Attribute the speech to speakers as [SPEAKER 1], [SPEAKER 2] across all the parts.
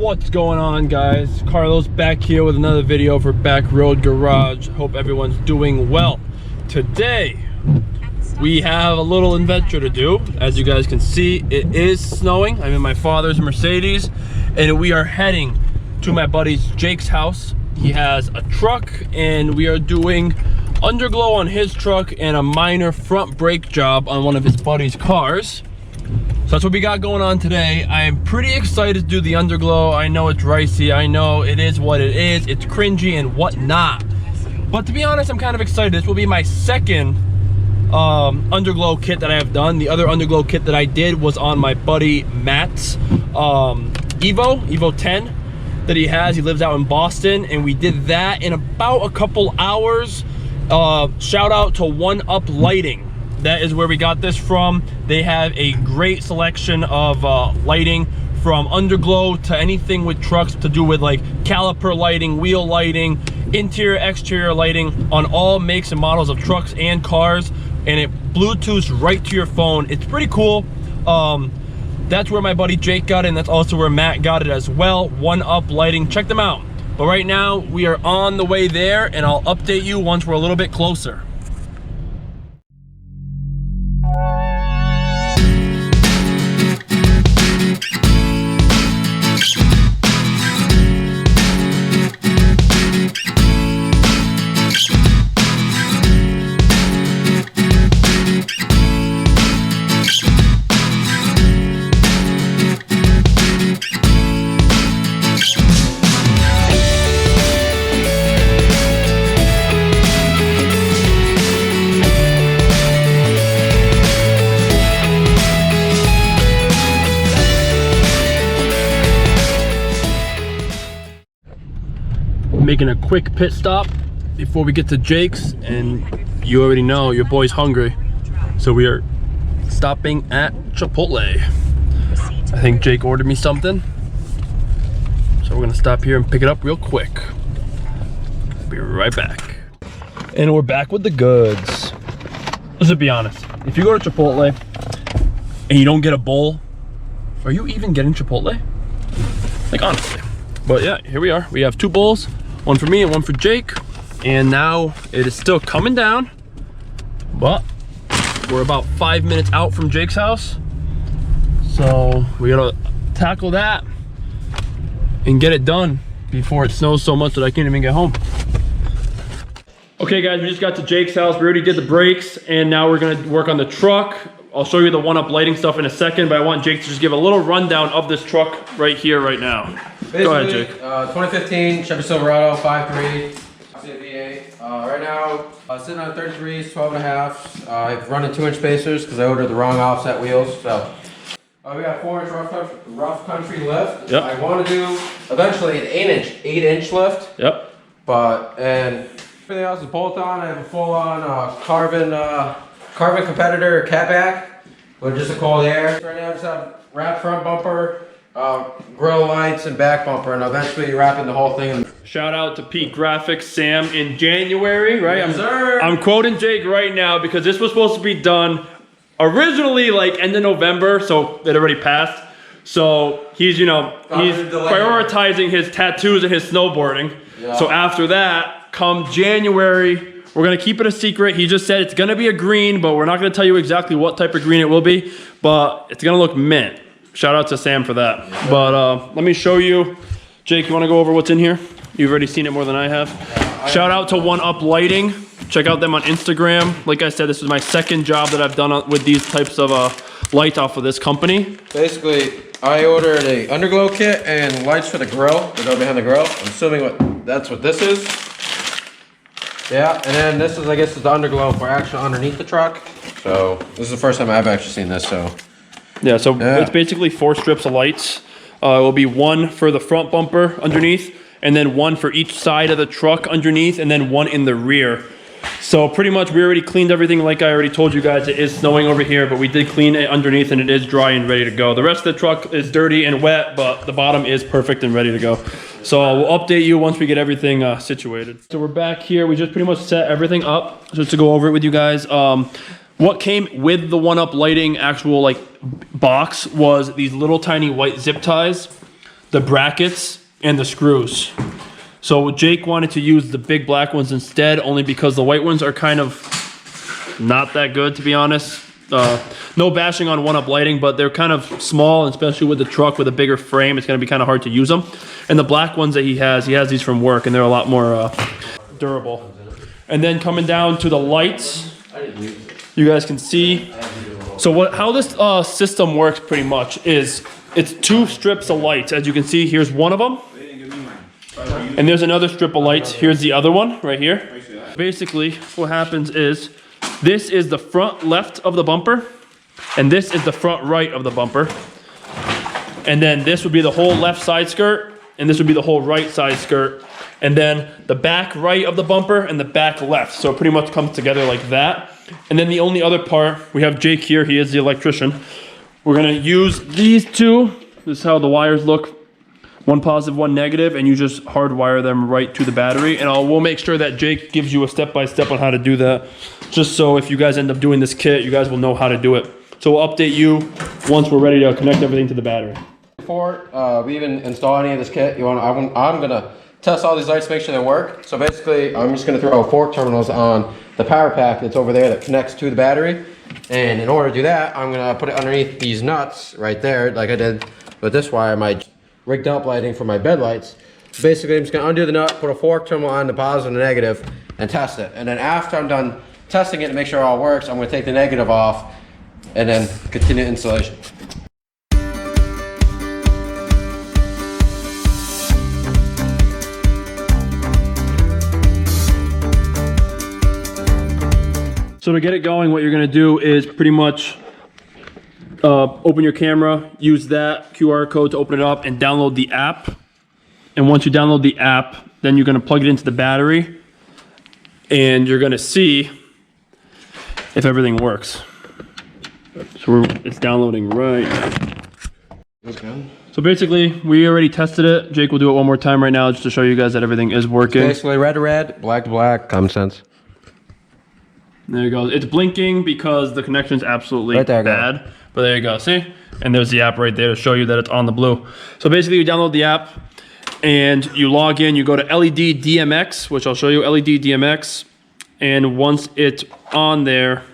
[SPEAKER 1] What's going on, guys? Carlos back here with another video for Back Road Garage. Hope everyone's doing well. Today we have a little adventure to do. As you guys can see, it is snowing. I'm in my father's Mercedes and we are heading to my buddy's Jake's house. He has a truck and we are doing underglow on his truck and a minor front brake job on one of his buddy's cars. So that's what we got going on today. I am pretty excited to do the underglow. I know it's ricey. I know it is what it is. It's cringy and whatnot. But to be honest, I'm kind of excited. This will be my second underglow kit that I have done. The other underglow kit that I did was on my buddy Matt's Evo 10 that he has. He lives out in Boston, and we did that in about a couple hours. Shout out to One Up Lighting. That is where we got this from. They have a great selection of lighting, from underglow to anything with trucks to do with like caliper lighting, wheel lighting, interior, exterior lighting on all makes and models of trucks and cars, and it Bluetooths right to your phone. It's pretty cool. That's where my buddy Jake got it, and that's also where Matt got it as well. One Up Lighting, check them out. But right now we are on the way there, and I'll update you once we're a little bit closer. Making a quick pit stop before we get to Jake's, and you already know your boy's hungry, so we are stopping at Chipotle. I think Jake ordered me something, so we're gonna stop here and pick it up real quick. Be right back. And we're back with the goods. Let's be honest, if you go to Chipotle and you don't get a bowl, are you even getting Chipotle? Like, honestly. But yeah, here we are. We have two bowls. One for me and one for Jake, and now it is still coming down, but we're about 5 minutes out from Jake's house, so we gotta tackle that and get it done before it snows so much that I can't even get home. Okay guys, we just got to Jake's house. We already did the brakes, and now we're gonna work on the truck. I'll show you the One Up Lighting stuff in a second, but I want Jake to just give a little rundown of this truck right here, right now.
[SPEAKER 2] Basically,
[SPEAKER 1] go ahead, Jake.
[SPEAKER 2] 2015 Chevy Silverado 5.3 V8. Right now, sitting on 33s, 12.5s. I've run in 2-inch spacers because I ordered the wrong offset wheels. So we got 4-inch rough country lift.
[SPEAKER 1] Yep. I
[SPEAKER 2] want to do eventually an 8-inch lift.
[SPEAKER 1] Yep.
[SPEAKER 2] And everything else is bolt on. I have a full-on carbon competitor catback with just a cold air. Right now I just have wrap front bumper, grill lights, and back bumper, and eventually wrapping the whole thing.
[SPEAKER 1] Shout out to Pete Graphics, Sam, in January, right?
[SPEAKER 2] Yes, sir.
[SPEAKER 1] I'm quoting Jake right now because this was supposed to be done originally like end of November, so it already passed. So he's, he's prioritizing his tattoos and his snowboarding. Yeah. So after that, come January, we're gonna keep it a secret. He just said it's gonna be a green, but we're not gonna tell you exactly what type of green it will be, but it's gonna look mint. Shout out to Sam for that. Yeah. But let me show you. Jake, you wanna go over what's in here? You've already seen it more than I have. Shout out to One Up Lighting. Check out them on Instagram. Like I said, this is my second job that I've done with these types of lights off of this company.
[SPEAKER 2] Basically, I ordered a underglow kit and lights for the grill that go behind the grill. I'm assuming that's what this is. Yeah, and then this is, I guess, is the underglow for actually underneath the truck. So this is the first time I've actually seen this. So
[SPEAKER 1] yeah, it's basically 4 strips of lights. It will be one for the front bumper underneath, and then one for each side of the truck underneath, and then one in the rear. So pretty much we already cleaned everything. Like I already told you guys, it is snowing over here, but we did clean it underneath and it is dry and ready to go. The rest of the truck is dirty and wet, but the bottom is perfect and ready to go. So we'll update you once we get everything situated. So we're back here. We just pretty much set everything up just to go over it with you guys. What came with the One Up Lighting actual like box was these little tiny white zip ties the brackets and the screws. So Jake wanted to use the big black ones instead, only because the white ones are kind of not that good, to be honest. No bashing on one-up lighting, but they're kind of small, especially with the truck with a bigger frame. It's going to be kind of hard to use them. And the black ones that he has these from work, and they're a lot more durable. And then coming down to the lights, you guys can see. So how this system works pretty much is it's 2 strips of lights. As you can see, here's one of them. And there's another strip of lights. Here's the other one right here. Basically, what happens is this is the front left of the bumper, and this is the front right of the bumper. And then this would be the whole left side skirt, and this would be the whole right side skirt. And then the back right of the bumper and the back left. So it pretty much comes together like that. And then the only other part, we have Jake here, he is the electrician. We're gonna use these two. This is how the wires look. One positive, one negative, and you just hardwire them right to the battery. And we'll make sure that Jake gives you a step-by-step on how to do that. Just so if you guys end up doing this kit, you guys will know how to do it. So we'll update you once we're ready to connect everything to the battery.
[SPEAKER 2] Before we even install any of this kit, I'm gonna test all these lights, make sure they work. So basically, I'm just gonna throw fork terminals on the power pack that's over there that connects to the battery. And in order to do that, I'm gonna put it underneath these nuts right there, like I did with this wire, my rigged up lighting for my bed lights. Basically, I'm just gonna undo the nut, put a fork terminal on the positive and the negative, and test it. And then after I'm done testing it to make sure it all works, I'm gonna take the negative off and then continue installation.
[SPEAKER 1] So to get it going, what you're gonna do is pretty much open your camera, use that QR code to open it up and download the app. And once you download the app, then you're gonna plug it into the battery and you're gonna see if everything works. So it's downloading right now.
[SPEAKER 2] Okay.
[SPEAKER 1] So basically, we already tested it. Jake will do it one more time right now just to show you guys that everything is working.
[SPEAKER 2] Basically red to red, black to black, common sense.
[SPEAKER 1] There you go. It's blinking because the connection is absolutely
[SPEAKER 2] right there,
[SPEAKER 1] bad. But there you go, see? And there's the app right there to show you that it's on the blue. So basically you download the app and you log in, you go to LED DMX, which I'll show you, LED DMX. And once it's on there,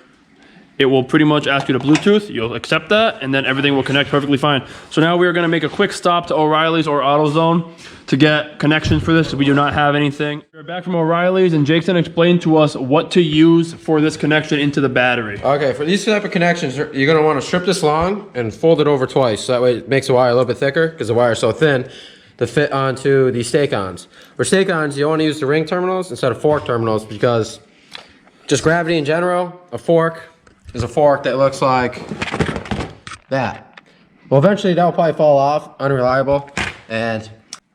[SPEAKER 1] it will pretty much ask you to Bluetooth. You'll accept that, and then everything will connect perfectly fine. So now we are gonna make a quick stop to O'Reilly's or AutoZone to get connections for this. We do not have anything. We're back from O'Reilly's, and Jake's gonna explain to us what to use for this connection into the battery.
[SPEAKER 2] Okay, for these type of connections, you're gonna wanna strip this long and fold it over twice. So that way it makes the wire a little bit thicker, because the wire is so thin to fit onto the stake-ons. For stake-ons, you wanna use the ring terminals instead of fork terminals, because just gravity in general, a fork is a fork that looks like that. Well, eventually that will probably fall off, unreliable, and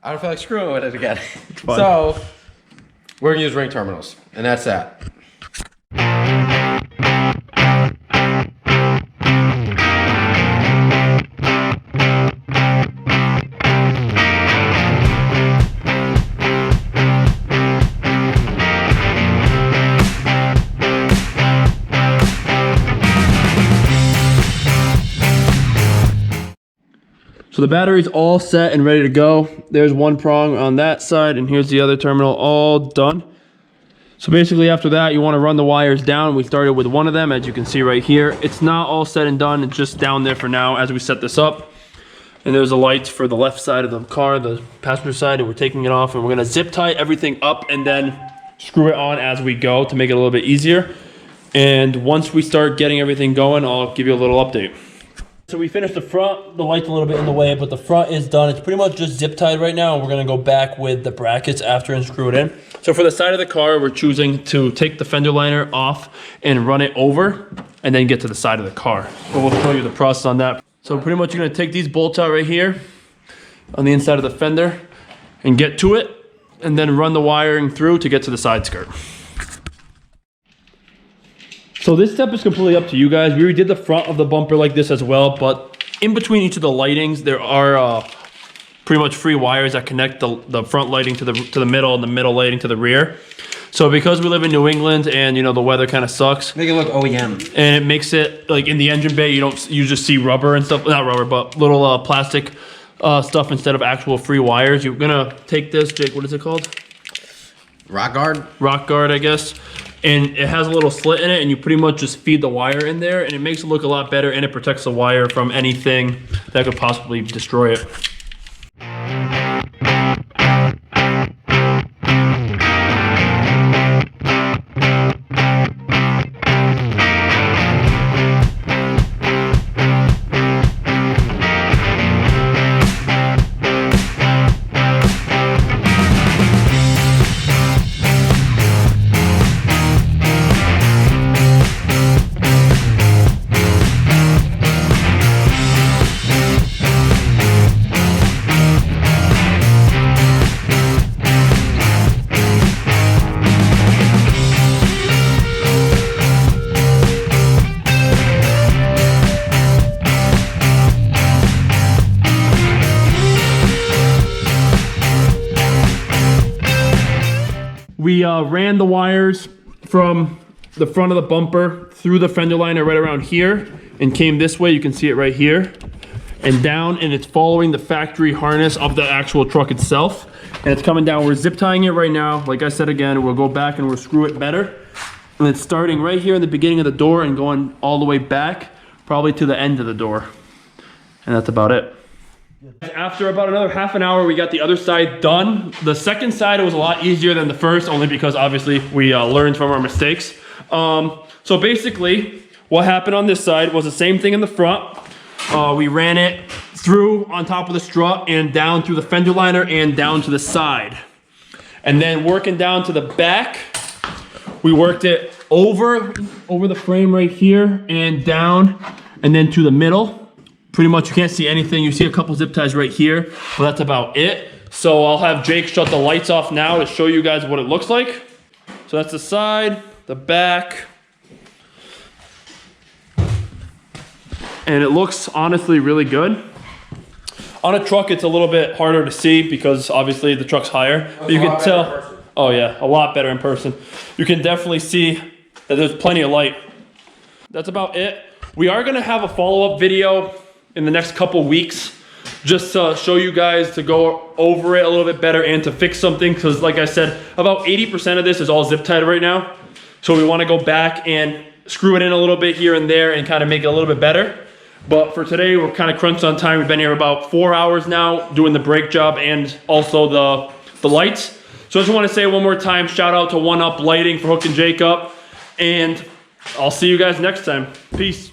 [SPEAKER 2] I don't feel like screwing with it again. So we're gonna use ring terminals, and that's that.
[SPEAKER 1] So the battery's all set and ready to go. There's one prong on that side, and here's the other terminal, all done. So basically after that, you wanna run the wires down. We started with one of them, as you can see right here. It's not all said and done, it's just down there for now as we set this up. And there's the lights for the left side of the car, the passenger side, and we're taking it off, and we're gonna zip tie everything up and then screw it on as we go to make it a little bit easier. And once we start getting everything going, I'll give you a little update. So we finished the front, the light's a little bit in the way, but the front is done. It's pretty much just zip tied right now, and we're gonna go back with the brackets after and screw it in. So for the side of the car, we're choosing to take the fender liner off and run it over, and then get to the side of the car. But we'll show you the process on that. So pretty much you're gonna take these bolts out right here on the inside of the fender and get to it, and then run the wiring through to get to the side skirt. So this step is completely up to you guys. We already did the front of the bumper like this as well, but in between each of the lightings, there are pretty much free wires that connect the front lighting to the middle and the middle lighting to the rear. So because we live in New England and you know the weather kind of sucks,
[SPEAKER 2] Make it look OEM.
[SPEAKER 1] and it makes it like in the engine bay you just see rubber and stuff, not rubber, but little plastic stuff instead of actual free wires. You're gonna take this, Jake, what is it called?
[SPEAKER 2] Rock guard?
[SPEAKER 1] Rock guard, I guess. And it has a little slit in it, and you pretty much just feed the wire in there, and it makes it look a lot better, and it protects the wire from anything that could possibly destroy it. We ran the wires from the front of the bumper through the fender liner right around here and came this way. You can see it right here and down, and it's following the factory harness of the actual truck itself. And it's coming down. We're zip tying it right now. Like I said again, we'll go back and we'll screw it better. And it's starting right here in the beginning of the door and going all the way back, probably to the end of the door. And that's about it. After about another half an hour, we got the other side done. The second side, it was a lot easier than the first, only because obviously we learned from our mistakes. So basically, what happened on this side was the same thing in the front. We ran it through on top of the strut and down through the fender liner and down to the side. And then working down to the back, we worked it over the frame right here and down and then to the middle. Pretty much you can't see anything. You see a couple zip ties right here, but that's about it. So I'll have Jake shut the lights off now to show you guys what it looks like. So that's the side, the back. And it looks honestly really good. On a truck, it's a little bit harder to see because obviously the truck's higher. But you can tell, oh yeah, a lot better in person. You can definitely see that there's plenty of light. That's about it. We are gonna have a follow-up video in the next couple weeks, just to show you guys to go over it a little bit better and to fix something, because like I said, about 80% of this is all zip tied right now. So we wanna go back and screw it in a little bit here and there and kind of make it a little bit better. But for today, we're kind of crunched on time. We've been here about 4 hours now doing the brake job and also the lights. So I just wanna say one more time, shout out to 1UP Lighting for hooking Jake up, and I'll see you guys next time. Peace.